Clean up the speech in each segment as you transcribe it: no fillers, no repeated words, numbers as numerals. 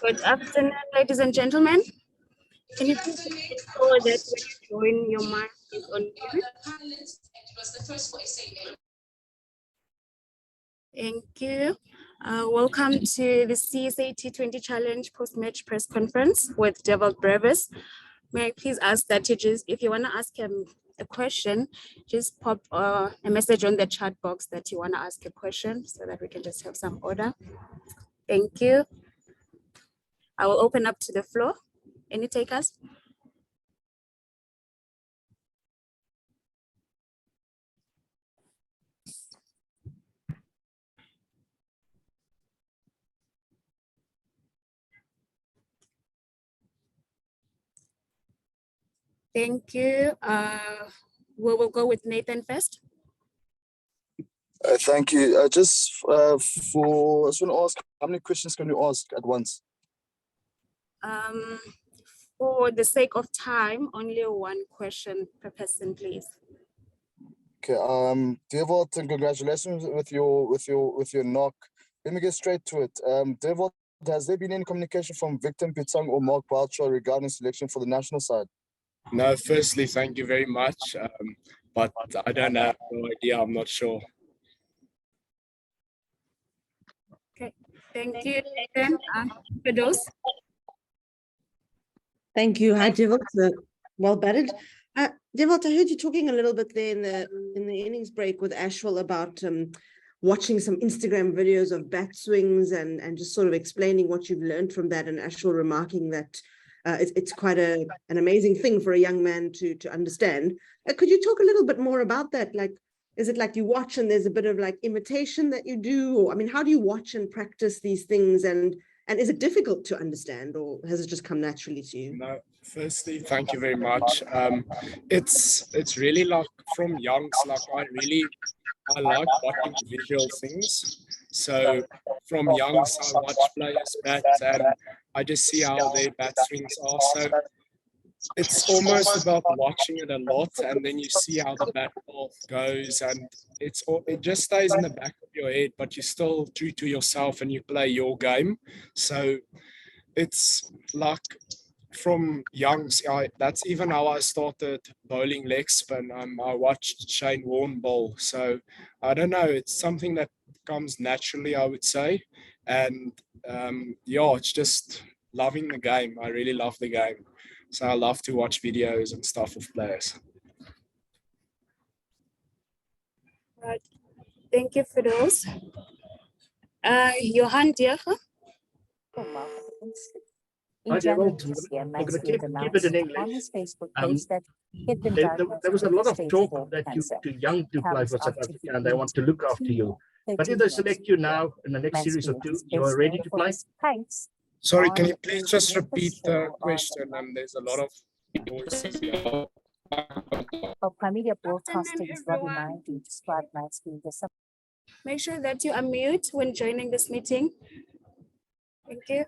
Good afternoon, ladies and gentlemen. Can you please make sure that when you join, your mic is on mute? Thank you. Welcome to the CSA T20 Challenge post-match press conference with Dewald Brevis. May I please ask that you just, if you want to ask him a question, just pop a message on the chat box that you want to ask a question so that we can just have some order. Thank you. I will open up to the floor. Any takers? Thank you. We will go with Nathan first. Thank you. I just want to ask, how many questions can you ask at once? For the sake of time, only one question per person, please. Okay. Dewald, congratulations with your knock. Let me get straight to it. Dewald, has there been any communication from Victor Pitang or Mark Boucher regarding selection for the national side? No, firstly, thank you very much. But I don't have no idea. I'm not sure. Okay, thank you, Nathan. Fidos. Thank you. Hi, Dewald. Well batted. Dewald, I heard you talking a little bit there in the innings break with Ashwell about watching some Instagram videos of bat swings and just sort of explaining what you've learned from that, and Ashwell remarking that it's quite an amazing thing for a young man to understand. Could you talk a little bit more about that? Like, is it like you watch and there's a bit of like imitation that you do? Or, I mean, how do you watch and practice these things? And is it difficult to understand, or has it just come naturally to you? No, firstly, thank you very much. It's really like from youngs, like I like watching visual things. So from youngs, I watch players bat and I just see how their bat swings are. So it's almost about watching it a lot, and then you see how the bat ball goes, and it just stays in the back of your head, but you're still true to yourself and you play your game. So it's like from youngs, that's even how I started bowling leg spin. I watched Shane Warne bowl. So I don't know, it's something that comes naturally, I would say. And yeah, it's just loving the game. I really love the game. So I love to watch videos and stuff of players. Right. Thank you for those. Johan Dierge. In January this year, Mansfield announced on his Facebook page that he had been diagnosed there was a with lot of stage talk 4 that cancer. you're too young to play for South After Africa and they want to look after you. But if 13 they years. select you now in the next series or two, you are ready to play? Thanks. Sorry, can you please just repeat the question? There's a lot of voices here. Primedia Broadcasting is Robbie Mind to describe Mansfield as some. Make sure that you unmute when joining this meeting. Thank you.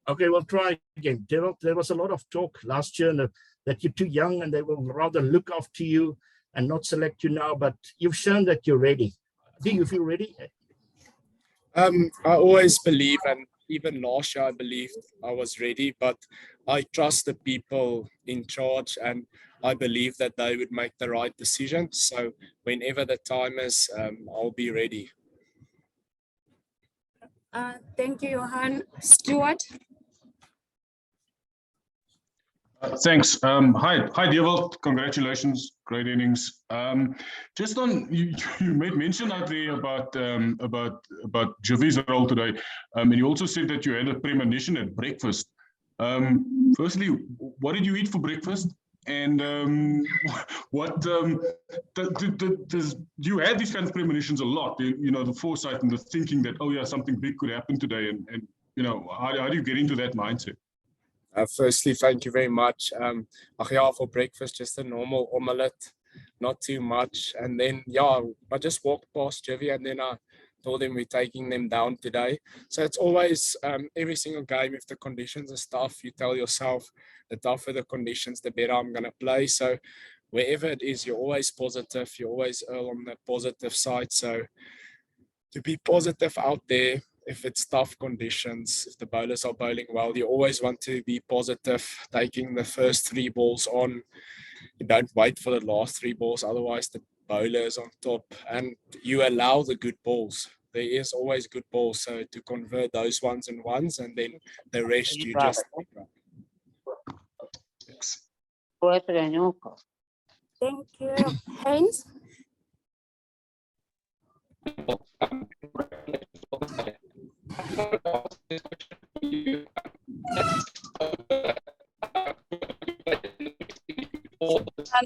Okay, we'll try again. There was a lot of talk last year that you're too young and they will rather look after you and not select you now, but you've shown that you're ready. Do you feel ready? I always believe, and even last year I believed I was ready, but I trust the people in charge and I believe that they would make the right decision. So whenever the time is, I'll be ready. Thank you, Johan. Stuart. Thanks. Hi, Dewald. Congratulations, great innings. Just on you made mention out there about Javi's role today, and you also said that you had a premonition at breakfast. Firstly, what did you eat for breakfast? And what do you have these kind of premonitions a lot? You know, the foresight and the thinking that, oh yeah, something big could happen today, and you know, how do you get into that mindset? Firstly, thank you very much. Yeah, for breakfast, just a normal omelette, not too much. And then, yeah, I just walked past Javi and then I told him we're taking them down today. So it's always, every single game, if the conditions are tough, you tell yourself the tougher the conditions, the better I'm going to play. So wherever it is, you're always positive. You always err on the positive side. So to be positive out there, if it's tough conditions, if the bowlers are bowling well, you always want to be positive, taking the first 3 balls on. You don't wait for the last 3 balls, otherwise the bowler is on top, and you allow the good balls. There is always good balls, so to convert those ones and ones, and then the rest you just pick up. Thank you. Haynes?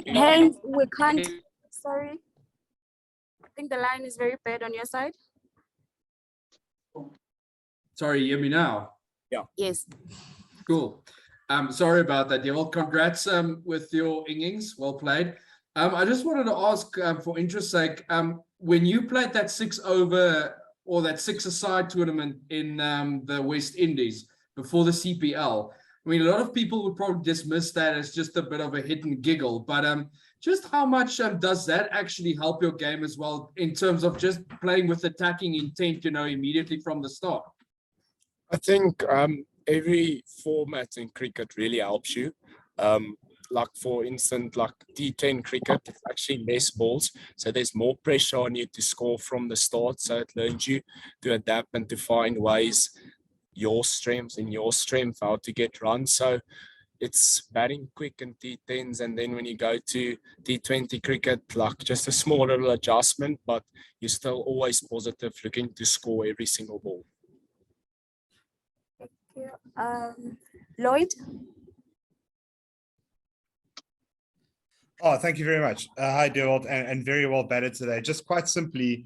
Haynes, we can't, sorry. I think the line is very bad on your side. Sorry, you hear me now? Yes. Cool. Sorry about that, Dewald. Congrats with your innings. Well played. I just wanted to ask, for interest's sake, when you played that 6-over or that 6-a-side tournament in the West Indies before the CPL, I mean, a lot of people would probably dismiss that as just a bit of a hidden giggle, but just how much does that actually help your game as well in terms of just playing with attacking intent, you know, immediately from the start? I think every format in cricket really helps you. Like for instance, like T10 cricket, it's actually less balls, so there's more pressure on you to score from the start. So it learns you to adapt and to find ways, your strengths and your strength, how to get runs. So it's batting quick in T10s, and then when you go to T20 cricket, like just a small little adjustment, but you're still always positive, looking to score every single ball. Thank you. Lloyd? Oh, thank you very much. Hi, Dewald, and very well batted today. Just quite simply,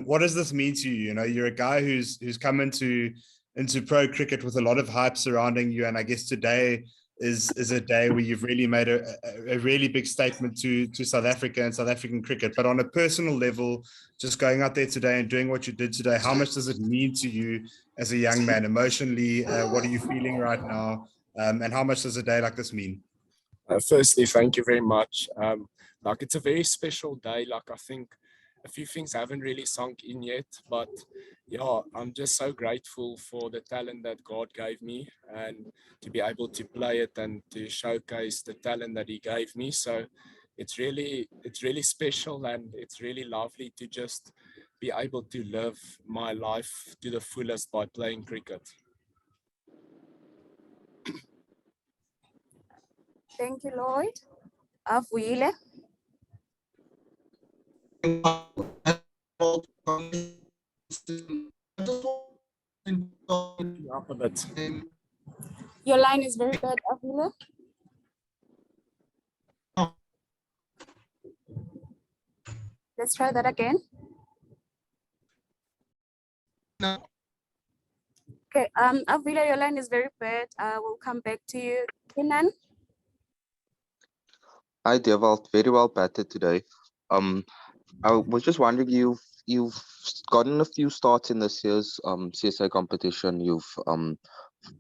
what does this mean to you? You know, you're a guy who's come into pro cricket with a lot of hype surrounding you, and I guess today is a day where you've really made a really big statement to South Africa and South African cricket. But on a personal level, just going out there today and doing what you did today, how much does it mean to you as a young man emotionally? What are you feeling right now? And how much does a day like this mean? Firstly, thank you very much. Like it's a very special day. Like I think a few things haven't really sunk in yet, but yeah, I'm just so grateful for the talent that God gave me and to be able to play it and to showcase the talent that He gave me. So it's really special, and it's really lovely to just be able to live my life to the fullest by playing cricket. Thank you, Lloyd. Avuyile? Up a bit. Your line is very bad, Avuyile. Let's try that again. No. Okay, Avuyile, your line is very bad. We'll come back to you. Kenan? Hi, Dewald. Very well batted today. I was just wondering, you've gotten a few starts in this year's CSA competition. You've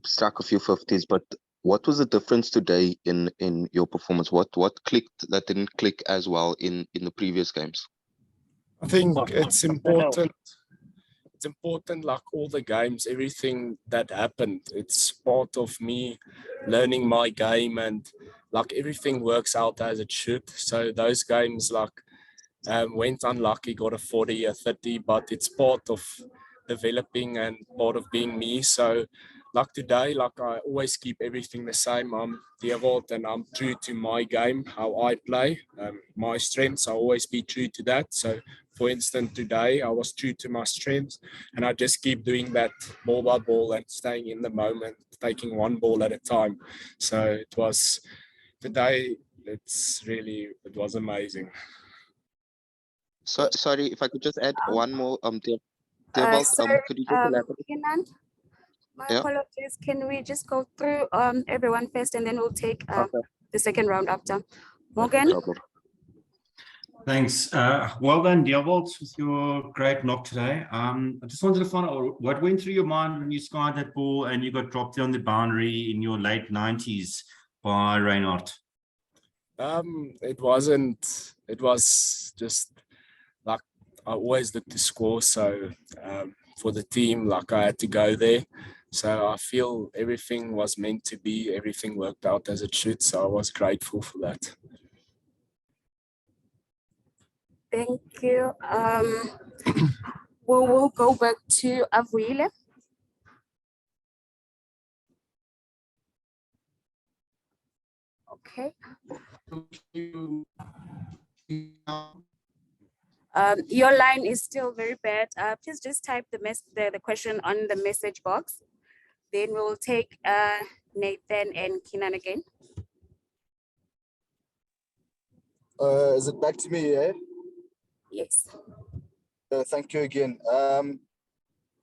struck a few 50s, but what was the difference today in your performance? What clicked that didn't click as well in the previous games? I think it's important. It's important, like all the games, everything that happened, it's part of me learning my game, and like everything works out as it should. So those games like went unlucky, got a 40, a 30, but it's part of developing and part of being me. So like today, like I always keep everything the same. I'm Dewald and I'm true to my game, how I play, my strengths. I always be true to that. So for instance, today I was true to my strengths, and I just keep doing that ball by ball and staying in the moment, taking one ball at a time. So it was today, it was amazing. So sorry, if I could just add one more, Dewald, Sir, could you just elaborate? Kenan, my Yeah. apologies. Can we just go through everyone first, and then we'll take Okay. the second round after. No Morgan? problem. Thanks. Well done, Dewald, with your great knock today. I just wanted to find out what went through your mind when you skied that ball and you got dropped on the boundary in your late 90s by Reinhardt. It wasn't. It was just like I always look to score. So for the team, like I had to go there. So I feel everything was meant to be. Everything worked out as it should. So I was grateful for that. Thank you. We will go back to Avuile. Okay. Your line is still very bad. Please just type the question on the message box. Then we will take Nathan and Kenan again. Is it back to me, eh? Yes. Thank you again.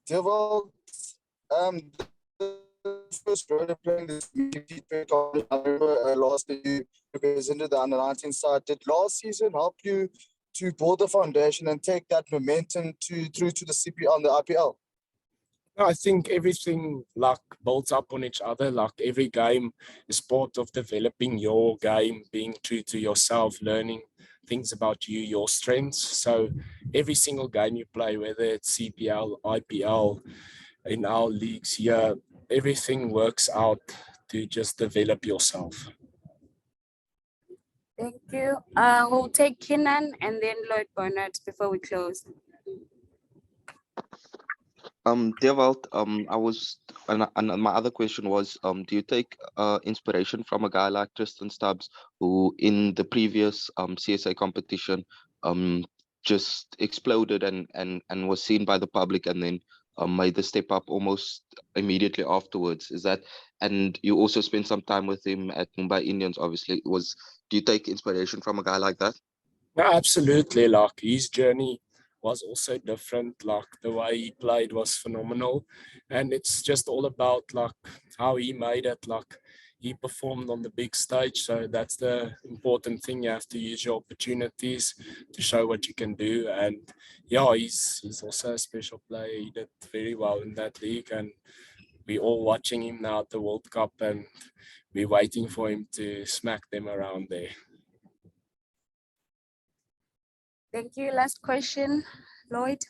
Dewald, the first round of playing this I remember last year you represented the under-19 side. Did last season help you to build the foundation and take that momentum through to the CPL and the IPL? I think everything like builds up on each other. Like every game is part of developing your game, being true to yourself, learning things about you, your strengths. So every single game you play, whether it's CPL, IPL, in our leagues here, everything works out to just develop yourself. Thank you. We'll take Kenan and then Lloyd Bernard before we close. Dewald, and my other question was, do you take inspiration from a guy like Tristan Stubbs, who in the previous CSA competition just exploded and was seen by the public and then made the step up almost immediately afterwards? Is that, and you also spent some time with him at Mumbai Indians, obviously. Do you take inspiration from a guy like that? No, absolutely. Like his journey was also different. Like the way he played was phenomenal, and it's just all about like how he made it. Like he performed on the big stage, so that's the important thing. You have to use your opportunities to show what you can do. And yeah, he's also a special player. He did very well in that league, and we're all watching him now at the World Cup, and we're waiting for him to smack them around there. Thank you. Last question, Lloyd.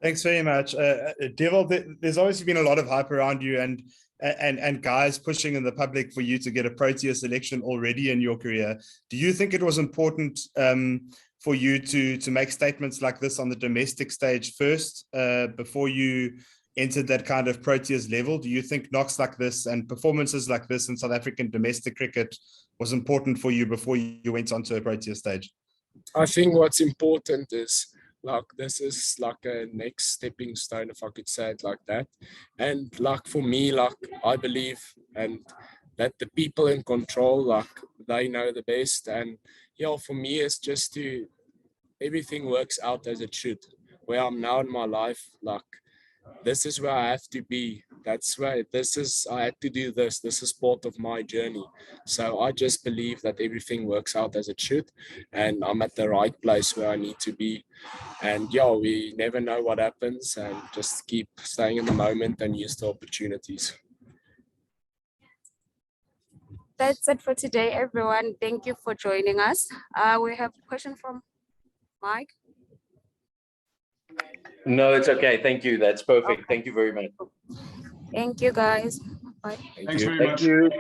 Thanks very much. Dewald, there's obviously been a lot of hype around you and guys pushing in the public for you to get a Protea selection already in your career. Do you think it was important for you to make statements like this on the domestic stage first before you entered that kind of Proteas level? Do you think knocks like this and performances like this in South African domestic cricket was important for you before you went onto a Protea stage? I think what's important is like this is like a next stepping stone, if I could say it like that. And like for me, like I believe and that the people in control, like they know the best. And yeah, for me, it's just to everything works out as it should. Where I'm now in my life, like this is where I have to be. That's where I had to do this. This is part of my journey. So I just believe that everything works out as it should. And I'm at the right place where I need to be. And yeah, we never know what happens, and just keep staying in the moment and use the opportunities. That's it for today, everyone. Thank you for joining us. We have a question from Mike. No, it's okay. Thank you. That's perfect. Okay. Thank you very much. Thank you, guys. Bye. Thanks very much. Thank you.